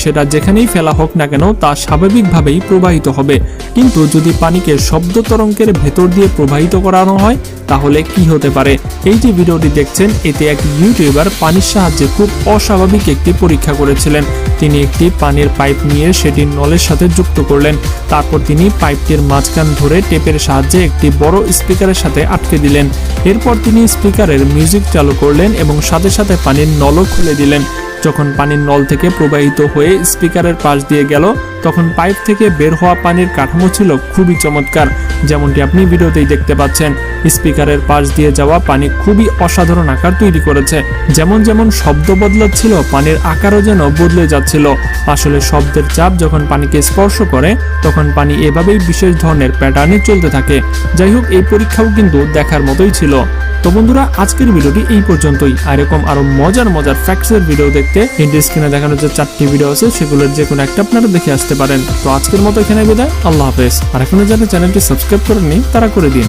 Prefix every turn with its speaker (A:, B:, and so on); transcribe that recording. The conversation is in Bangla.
A: সেটা যেখানেই ফেলা হোক না কেন তা স্বাভাবিকভাবেই প্রবাহিত হবে। কিন্তু যদি পানিকে শব্দ তরঙ্গের ভেতর দিয়ে প্রবাহিত করানো হয় তাহলে কি হতে পারে? এই যে ভিডিওটি দেখছেন এতে এক ইউটিউবার পানির সাহায্যে খুব অস্বাভাবিক একটি পরীক্ষা করেছিলেন। তিনি একটি পানির পাইপ নিয়ে সেটি নলের সাথে যুক্ত করলেন। তারপর তিনি পাইপটির মাঝখান ধরে টেপের সাহায্যে একটি বড় স্পিকারের সাথে আটকে দিলেন। এরপর তিনি স্পিকারের মিউজিক চালু করলেন এবং সাথে সাথে পানির নলও খুলে দিলেন। যখন পানির নল থেকে প্রবাহিত হয়ে স্পিকারের পাশ দিয়ে গেল তখন পাইপ থেকে বের হওয়া পানির কাঠামো ছিল খুবই চমৎকার, যেমনটি আপনি ভিডিওতেই দেখতে পাচ্ছেন। স্পিকারের পাশ দিয়ে যাওয়া পানি খুবই অসাধারণ আকার তৈরি করেছে। যেমন যেমন শব্দ বদলাচ্ছিল পানির আকারও যেন বদলে যাচ্ছিল। আসলে শব্দের চাপ যখন পানিকে স্পর্শ করে তখন পানি এভাবেই বিশেষ ধরনের প্যাটার্নে চলতে থাকে। যাই হোক, এই পরীক্ষাও কিন্তু দেখার মতোই ছিল। তো বন্ধুরা, আজকের ভিডিওটি এই পর্যন্তই। এরকম আরো মজার ফ্যাক্টসের ভিডিও দেখতে এই স্ক্রিনে দেখানো যে 4টি ভিডিও আছে সেগুলোর যে কোনো একটা আপনারা দেখে আসতে পারেন। তো আজকের মতো এখানে বিদায়, আল্লাহ হাফেজ। আর এখনো যারা চ্যানেলটি সাবস্ক্রাইব করেননি তারা করে দিন।